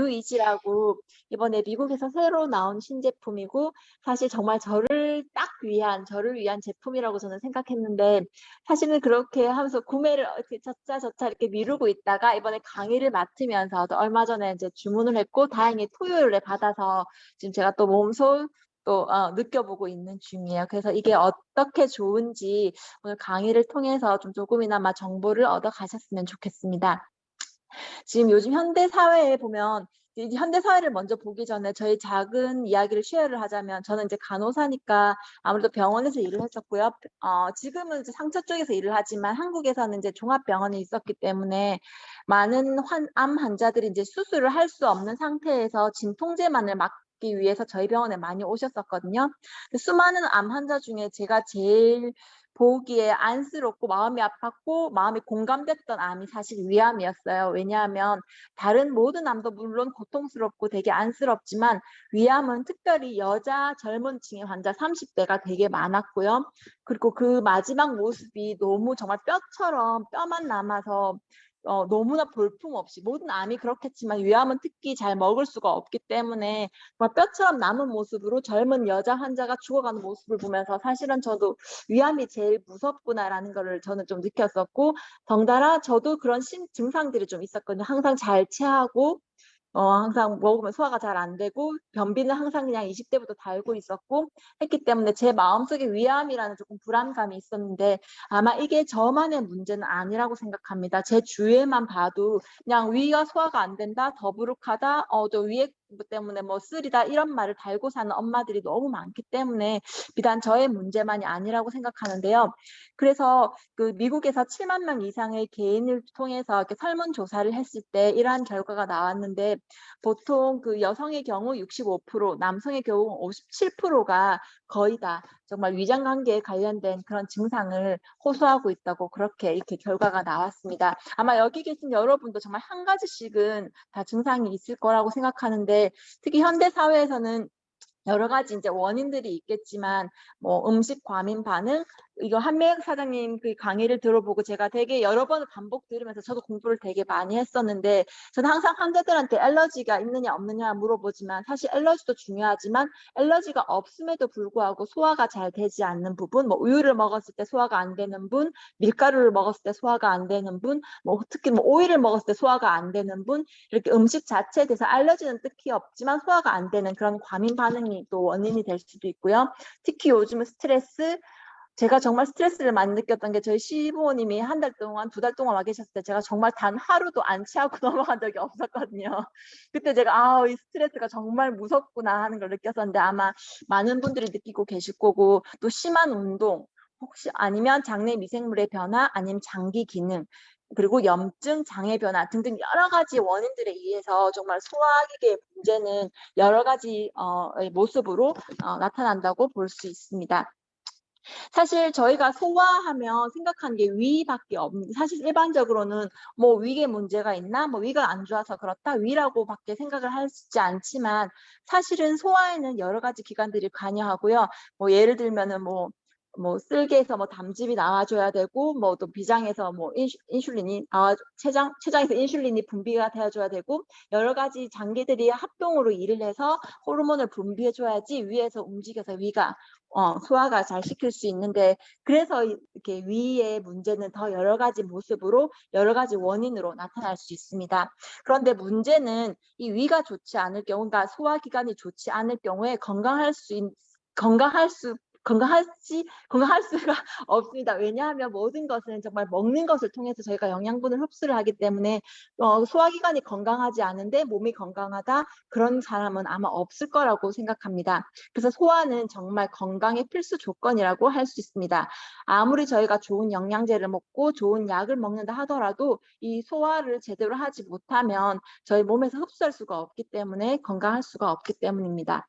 뉴이지라고 이번에 미국에서 새로 나온 신제품이고 사실 정말 저를 위한 제품이라고 저는 생각했는데 사실은 그렇게 하면서 구매를 이렇게 저짜 이렇게 미루고 있다가 이번에 강의를 맡으면서 또 얼마 전에 이제 주문을 했고 다행히 토요일에 받아서 지금 제가 또 몸소 또 느껴보고 있는 중이에요. 그래서 이게 어떻게 좋은지 오늘 강의를 통해서 좀 조금이나마 정보를 얻어 가셨으면 좋겠습니다. 지금 요즘 현대 사회에 보면 이 현대 사회를 먼저 보기 전에 저희 작은 이야기를 쉐어를 하자면 저는 이제 간호사니까 아무래도 병원에서 일을 했었고요. 지금은 이제 상처 쪽에서 일을 하지만 한국에서는 이제 종합병원에 있었기 때문에 많은 암 환자들이 이제 수술을 할 수 없는 상태에서 진통제만을 막기 위해서 저희 병원에 많이 오셨었거든요. 수많은 암 환자 중에 제가 제일 보기에 안쓰럽고 마음이 아팠고 마음이 공감됐던 암이 사실 위암이었어요. 왜냐하면 다른 모든 암도 물론 고통스럽고 되게 안쓰럽지만 위암은 특별히 여자 젊은 층의 환자 30대가 되게 많았고요. 그리고 그 마지막 모습이 너무 정말 뼈처럼 뼈만 남아서 너무나 볼품없이 모든 암이 그렇겠지만 위암은 특히 잘 먹을 수가 없기 때문에 정말 뼈처럼 남은 모습으로 젊은 여자 환자가 죽어가는 모습을 보면서 사실은 저도 위암이 제일 무섭구나라는 거를 저는 좀 느꼈었고 덩달아 저도 그런 증상들이 좀 있었거든요. 항상 잘 체하고 항상 먹으면 소화가 잘 안 되고 변비는 항상 그냥 20대부터 달고 있었고 했기 때문에 제 마음속에 위암이라는 조금 불안감이 있었는데 아마 이게 저만의 문제는 아니라고 생각합니다. 제 주위에만 봐도 그냥 위가 소화가 안 된다, 더부룩하다, 저 위에 때문에 뭐 쓰리다 이런 말을 달고 사는 엄마들이 너무 많기 때문에 비단 저의 문제만이 아니라고 생각하는데요. 그래서 그 미국에서 7만 명 이상의 개인을 통해서 이렇게 설문조사를 했을 때 이러한 결과가 나왔는데 보통 그 여성의 경우 65%, 남성의 경우 57%가 거의 다 정말 위장 관계에 관련된 그런 증상을 호소하고 있다고 그렇게 이렇게 결과가 나왔습니다. 아마 여기 계신 여러분도 정말 한 가지씩은 다 증상이 있을 거라고 생각하는데 특히 현대 사회에서는 여러 가지 이제 원인들이 있겠지만 뭐 음식 과민 반응 이거 한매혁 사장님 그 강의를 들어보고 제가 되게 여러 번을 반복 들으면서 저도 공부를 되게 많이 했었는데 저는 항상 환자들한테 알러지가 있느냐 없느냐 물어보지만 사실 알러지도 중요하지만 알러지가 없음에도 불구하고 소화가 잘 되지 않는 부분 뭐 우유를 먹었을 때 소화가 안 되는 분 밀가루를 먹었을 때 소화가 안 되는 분 뭐 특히 뭐 오이를 먹었을 때 소화가 안 되는 분 이렇게 음식 자체에 대해서 알러지는 특히 없지만 소화가 안 되는 그런 과민 반응이 또 원인이 될 수도 있고요. 특히 요즘은 스트레스 제가 정말 스트레스를 많이 느꼈던 게 저희 시부모님이 한 달 동안, 두 달 동안 와 계셨을 때 제가 정말 단 하루도 안 취하고 넘어간 적이 없었거든요. 그때 제가 이 스트레스가 정말 무섭구나 하는 걸 느꼈었는데 아마 많은 분들이 느끼고 계실 거고 또 심한 운동 혹시 아니면 장내 미생물의 변화 아니면 장기 기능 그리고 염증, 장애 변화 등등 여러 가지 원인들에 의해서 정말 소화기계의 문제는 여러 가지 모습으로 나타난다고 볼 수 있습니다. 사실 저희가 소화하면 생각하는 게 위밖에 없는데 사실 일반적으로는 뭐 위에 문제가 있나 뭐 위가 안 좋아서 그렇다 위라고밖에 생각을 하지 않지만 사실은 소화에는 여러 가지 기관들이 관여하고요. 뭐 예를 들면은 뭐 쓸개에서 뭐 담즙이 나와줘야 되고 뭐 또 비장에서 뭐 인슐린이 췌장에서 인슐린이 분비가 되어줘야 되고 여러 가지 장기들이 합동으로 일을 해서 호르몬을 분비해줘야지 위에서 움직여서 위가 소화가 잘 시킬 수 있는데 그래서 이렇게 위의 문제는 더 여러 가지 모습으로 여러 가지 원인으로 나타날 수 있습니다. 그런데 문제는 이 위가 좋지 않을 경우, 그러니까 소화기관이 좋지 않을 경우에 건강할 수가 없습니다. 왜냐하면 모든 것은 정말 먹는 것을 통해서 저희가 영양분을 흡수를 하기 때문에 소화기관이 건강하지 않은데 몸이 건강하다 그런 사람은 아마 없을 거라고 생각합니다. 그래서 소화는 정말 건강의 필수 조건이라고 할 수 있습니다. 아무리 저희가 좋은 영양제를 먹고 좋은 약을 먹는다 하더라도 이 소화를 제대로 하지 못하면 저희 몸에서 흡수할 수가 없기 때문에 건강할 수가 없기 때문입니다.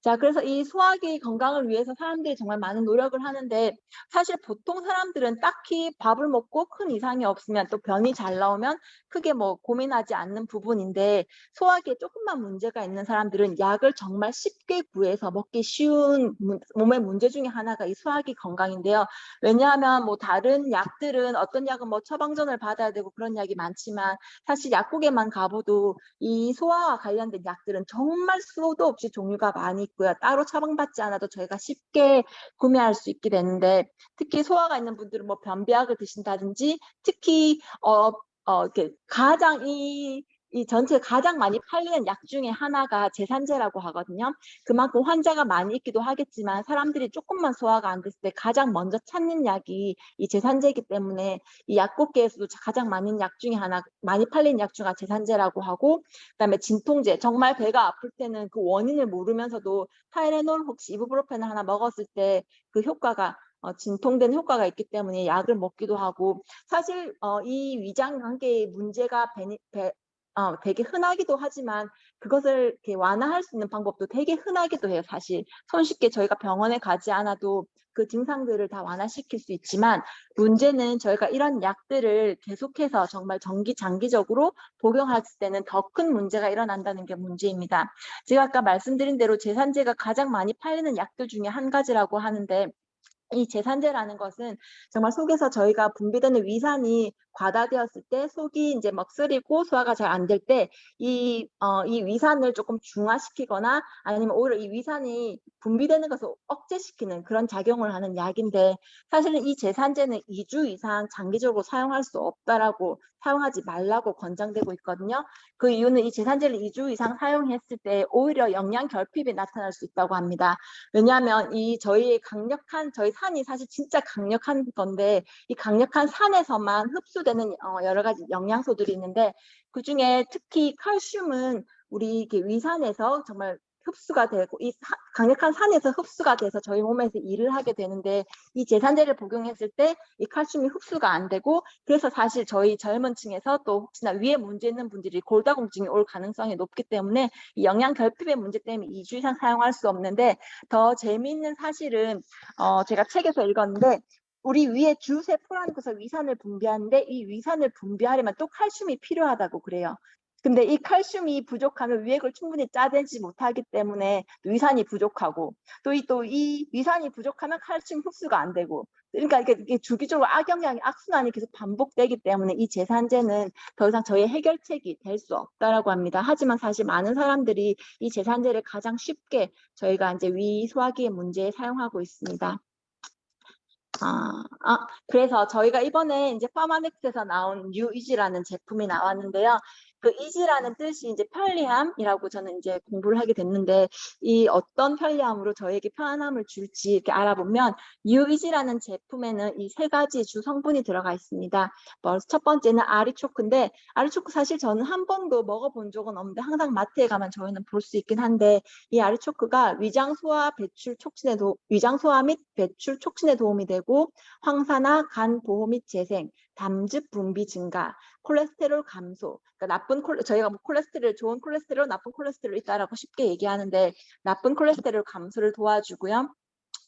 자, 그래서 이 소화기 건강을 위해서 사람들이 정말 많은 노력을 하는데 사실 보통 사람들은 딱히 밥을 먹고 큰 이상이 없으면 또 변이 잘 나오면 크게 뭐 고민하지 않는 부분인데 소화기에 조금만 문제가 있는 사람들은 약을 정말 쉽게 구해서 먹기 쉬운 몸의 문제 중에 하나가 이 소화기 건강인데요. 왜냐하면 뭐 다른 약들은 어떤 약은 뭐 처방전을 받아야 되고 그런 약이 많지만 사실 약국에만 가봐도 이 소화와 관련된 약들은 정말 수도 없이 종류가 많이 있고요. 따로 처방받지 않아도 저희가 쉽게 구매할 수 있게 되는데 특히 소화가 있는 분들은 뭐 변비약을 드신다든지 특히 이렇게 가장 이 전체 가장 많이 팔리는 약 중에 하나가 제산제라고 하거든요. 그만큼 환자가 많이 있기도 하겠지만 사람들이 조금만 소화가 안 됐을 때 가장 먼저 찾는 약이 이 제산제이기 때문에 이 약국계에서도 가장 많은 약 중에 하나, 많이 팔리는 약 중에 제산제라고 하고 그다음에 진통제, 정말 배가 아플 때는 그 원인을 모르면서도 타이레놀 혹시 이부프로펜을 하나 먹었을 때 그 효과가 진통되는 효과가 있기 때문에 약을 먹기도 하고 사실 이 위장 관계의 문제가 되게 흔하기도 하지만 그것을 이렇게 완화할 수 있는 방법도 되게 흔하기도 해요. 사실 손쉽게 저희가 병원에 가지 않아도 그 증상들을 다 완화시킬 수 있지만 문제는 저희가 이런 약들을 계속해서 정말 장기적으로 복용할 때는 더 큰 문제가 일어난다는 게 문제입니다. 제가 아까 말씀드린 대로 제산제가 가장 많이 팔리는 약들 중에 한 가지라고 하는데 이 제산제라는 것은 정말 속에서 저희가 분비되는 위산이 과다되었을 때 속이 이제 막 쓰리고 소화가 잘 안 될 때 이 위산을 조금 중화시키거나 아니면 오히려 이 위산이 분비되는 것을 억제시키는 그런 작용을 하는 약인데 사실은 이 제산제는 2주 이상 장기적으로 사용할 수 없다라고 사용하지 말라고 권장되고 있거든요. 그 이유는 이 제산제를 2주 이상 사용했을 때 오히려 영양 결핍이 나타날 수 있다고 합니다. 왜냐하면 저희의 강력한 저희 산이 사실 진짜 강력한 건데 이 강력한 산에서만 흡수되는 여러 가지 영양소들이 있는데 그중에 특히 칼슘은 우리 이렇게 위산에서 정말 흡수가 되고 이 강력한 산에서 흡수가 돼서 저희 몸에서 일을 하게 되는데 이 제산제를 복용했을 때 이 칼슘이 흡수가 안 되고 그래서 사실 저희 젊은 층에서 또 혹시나 위에 문제 있는 분들이 골다공증이 올 가능성이 높기 때문에 이 영양 결핍의 문제 때문에 2주 이상 사용할 수 없는데 더 재미있는 사실은 제가 책에서 읽었는데 우리 위에 주세포라는 곳에서 위산을 분비하는데 이 위산을 분비하려면 또 칼슘이 필요하다고 그래요. 근데 이 칼슘이 부족하면 위에 걸 충분히 짜내지 못하기 때문에 위산이 부족하고 또 이 위산이 부족하면 칼슘 흡수가 안 되고 그러니까 이게 주기적으로 악영향이 악순환이 계속 반복되기 때문에 이 제산제는 더 이상 저희의 해결책이 될 수 없다라고 합니다. 하지만 사실 많은 사람들이 이 제산제를 가장 쉽게 저희가 이제 위 소화기의 문제에 사용하고 있습니다. 그래서 저희가 이번에 이제 파마넥스에서 나온 뉴이지라는 제품이 나왔는데요. 그 이지라는 뜻이 이제 편리함이라고 저는 이제 공부를 하게 됐는데 이 어떤 편리함으로 저에게 편안함을 줄지 이렇게 알아보면 뉴이지라는 제품에는 이 3가지 주 성분이 들어가 있습니다. 첫 번째는 아리초크인데 아리초크 사실 저는 한 번도 먹어본 적은 없는데 항상 마트에 가면 저희는 볼 수 있긴 한데 이 아리초크가 위장 소화 및 배출 촉진에 도움이 되고 황산화, 간 보호 및 재생, 담즙 분비 증가, 콜레스테롤 감소. 그러니까 저희가 뭐 좋은 콜레스테롤, 나쁜 콜레스테롤 있다라고 쉽게 얘기하는데 나쁜 콜레스테롤 감소를 도와주고요.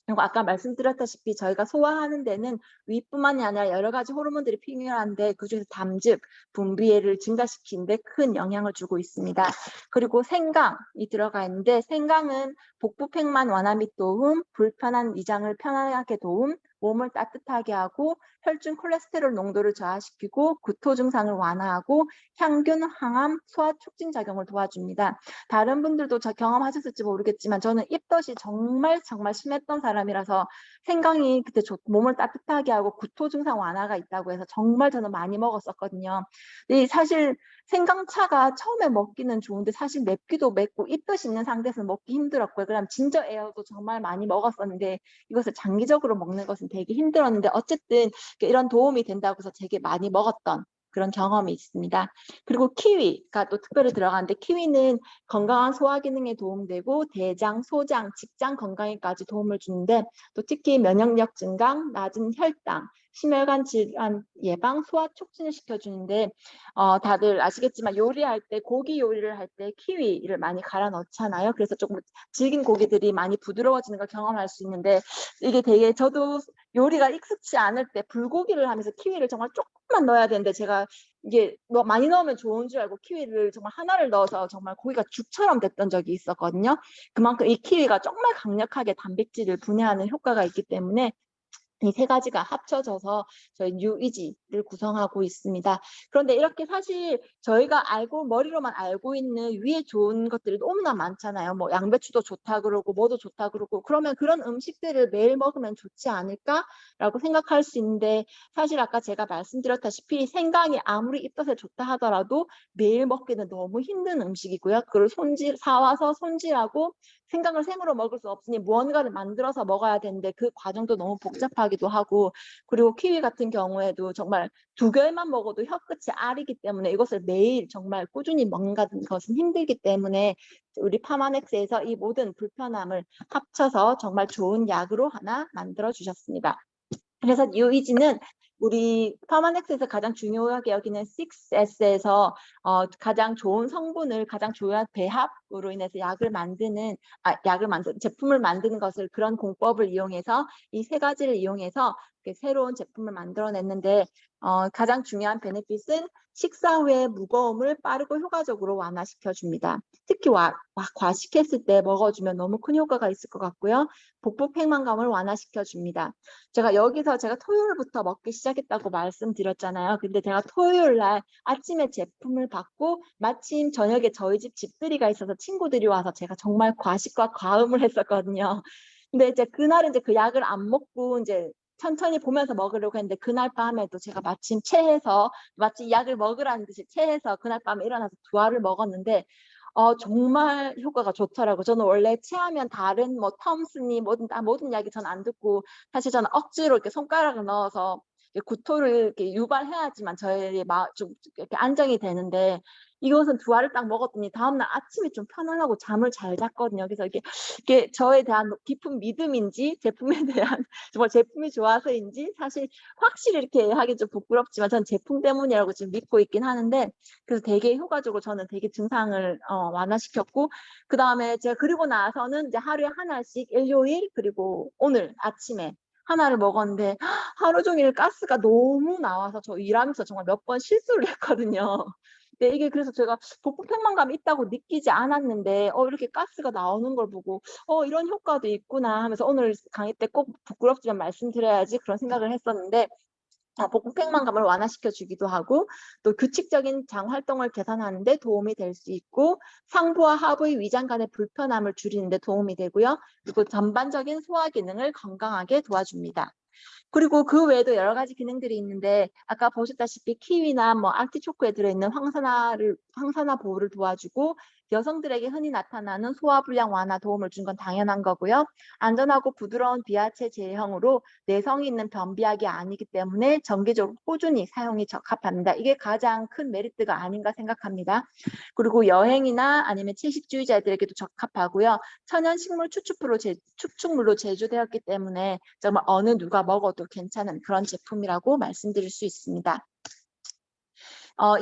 그리고 아까 말씀드렸다시피 저희가 소화하는 데는 위뿐만이 아니라 여러 가지 호르몬들이 필요한데 그중에서 담즙, 분비를 증가시키는 데 큰 영향을 주고 있습니다. 그리고 생강이 들어가 있는데 생강은 복부팽만 완화 및 도움, 불편한 위장을 편안하게 도움, 몸을 따뜻하게 하고 혈중 콜레스테롤 농도를 저하시키고 구토 증상을 완화하고 향균, 항암, 소화 촉진 작용을 도와줍니다. 다른 분들도 경험하셨을지 모르겠지만 저는 입덧이 정말 심했던 사람이라서 생강이 그때 몸을 따뜻하게 하고 구토 증상 완화가 있다고 해서 정말 저는 많이 먹었었거든요. 근데 사실 생강차가 처음에 먹기는 좋은데 사실 맵기도 맵고 입덧이 있는 상태에서 먹기 힘들었고요. 그다음 진저 에어도 정말 많이 먹었었는데 이것을 장기적으로 먹는 것은 되게 힘들었는데 어쨌든 이런 도움이 된다고 해서 되게 많이 먹었던 그런 경험이 있습니다. 그리고 키위가 또 특별히 들어가는데 키위는 건강한 소화 기능에 도움되고 대장, 소장, 직장 건강에까지 도움을 주는데 또 특히 면역력 증강, 낮은 혈당, 심혈관 질환 예방, 소화 촉진을 시켜주는데 다들 아시겠지만 요리할 때 고기 요리를 할 때 키위를 많이 갈아 넣잖아요. 그래서 조금 질긴 고기들이 많이 부드러워지는 걸 경험할 수 있는데 이게 되게 저도 요리가 익숙치 않을 때 불고기를 하면서 키위를 정말 조금만 넣어야 되는데 제가 이게 많이 넣으면 좋은 줄 알고 키위를 정말 하나를 넣어서 정말 고기가 죽처럼 됐던 적이 있었거든요. 그만큼 이 키위가 정말 강력하게 단백질을 분해하는 효과가 있기 때문에 이 세 가지가 합쳐져서 저희 뉴이지를 구성하고 있습니다. 그런데 이렇게 사실 저희가 머리로만 알고 있는 위에 좋은 것들이 너무나 많잖아요. 뭐 양배추도 좋다 그러고 뭐도 좋다 그러고 그러면 그런 음식들을 매일 먹으면 좋지 않을까라고 생각할 수 있는데 사실 아까 제가 말씀드렸다시피 생강이 아무리 입덧에 좋다 하더라도 매일 먹기는 너무 힘든 음식이고요. 그걸 사와서 손질하고 생강을 생으로 먹을 수 없으니 무언가를 만들어서 먹어야 되는데 그 과정도 너무 복잡하기도 하고 그리고 키위 같은 경우에도 정말 2개월만 먹어도 혀끝이 아리기 때문에 이것을 매일 정말 꾸준히 먹는 것은 힘들기 때문에 우리 파마넥스에서 이 모든 불편함을 합쳐서 정말 좋은 약으로 하나 만들어 주셨습니다. 그래서 뉴이지는 우리 파마넥스에서 가장 중요하게 여기는 6S에서 가장 좋은 성분을 가장 중요한 배합으로 인해서 제품을 만드는 것을 그런 공법을 이용해서 이 세 가지를 이용해서 새로운 제품을 만들어냈는데 가장 중요한 베네핏은 식사 후에 무거움을 빠르고 효과적으로 완화시켜 줍니다. 특히 과식했을 때 먹어주면 너무 큰 효과가 있을 것 같고요. 복부 팽만감을 완화시켜 줍니다. 제가 토요일부터 먹기 시작했다고 말씀드렸잖아요. 근데 제가 토요일 날 아침에 제품을 받고 마침 저녁에 저희 집 집들이가 있어서 친구들이 와서 제가 정말 과식과 과음을 했었거든요. 근데 이제 그날은 그 약을 안 먹고 이제 천천히 보면서 먹으려고 했는데 그날 밤에도 제가 마침 마치 약을 먹으라는 듯이 체해서 그날 밤에 일어나서 2알을 먹었는데 정말 효과가 좋더라고요. 저는 원래 체하면 다른 텀스니 모든 약이 전 안 듣고 사실 저는 억지로 이렇게 손가락을 넣어서 구토를 이렇게 유발해야지만 저의 좀 이렇게 안정이 되는데 이것은 2알을 딱 먹었더니 다음날 아침에 좀 편안하고 잠을 잘 잤거든요. 그래서 이게 저에 대한 깊은 믿음인지 제품에 대한 정말 제품이 좋아서인지 사실 확실히 이렇게 하기 좀 부끄럽지만 전 제품 때문이라고 지금 믿고 있긴 하는데 그래서 되게 효과적으로 저는 되게 증상을 완화시켰고 그다음에 제가 그리고 나서는 이제 하루에 하나씩 일요일 그리고 오늘 아침에 하나를 먹었는데 하루 종일 가스가 너무 나와서 저 일하면서 정말 몇 번 실수를 했거든요. 근데 이게 그래서 제가 복부 팽만감이 있다고 느끼지 않았는데 이렇게 가스가 나오는 걸 보고 이런 효과도 있구나 하면서 오늘 강의 때 꼭 부끄럽지만 말씀드려야지 그런 생각을 했었는데 복부 팽만감을 완화시켜 주기도 하고 또 규칙적인 장 활동을 개선하는 데 도움이 될 수 있고 상부와 하부의 위장 간의 불편함을 줄이는 데 도움이 되고요. 그리고 전반적인 소화 기능을 건강하게 도와줍니다. 그리고 그 외에도 여러 가지 기능들이 있는데 아까 보셨다시피 키위나 아르티초크에 들어있는 황산화 보호를 도와주고 여성들에게 흔히 나타나는 소화불량 완화 도움을 준 건 당연한 거고요. 안전하고 부드러운 비하체 제형으로 내성이 있는 변비약이 아니기 때문에 정기적으로 꾸준히 사용이 적합합니다. 이게 가장 큰 메리트가 아닌가 생각합니다. 그리고 여행이나 아니면 채식주의자들에게도 적합하고요. 천연 식물 추출물로 제조되었기 때문에 정말 어느 누가 먹어도 괜찮은 그런 제품이라고 말씀드릴 수 있습니다.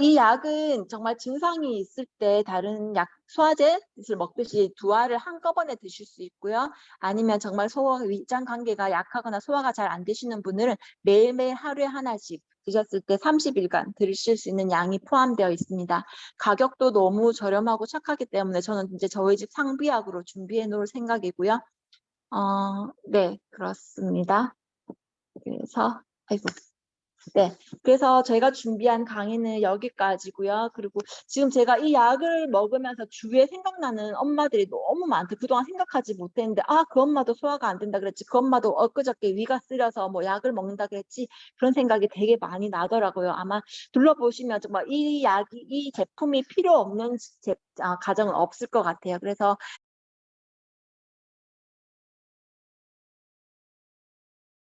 이 약은 정말 증상이 있을 때 다른 소화제를 먹듯이 2알을 한꺼번에 드실 수 있고요. 아니면 정말 소화 위장 관계가 약하거나 소화가 잘 안 되시는 분들은 매일매일 하루에 하나씩 드셨을 때 30일간 드실 수 있는 양이 포함되어 있습니다. 가격도 너무 저렴하고 착하기 때문에 저는 이제 저희 집 상비약으로 준비해 놓을 생각이고요. 네, 그렇습니다. 그래서 저희가 준비한 강의는 여기까지고요. 그리고 지금 제가 이 약을 먹으면서 주위에 생각나는 엄마들이 너무 많대. 그동안 생각하지 못했는데 그 엄마도 소화가 안 된다 그랬지. 그 엄마도 엊그저께 위가 쓰려서 약을 먹는다 그랬지. 그런 생각이 되게 많이 나더라고요. 아마 둘러보시면 정말 이 제품이 필요 없는 가정은 없을 것 같아요. 그래서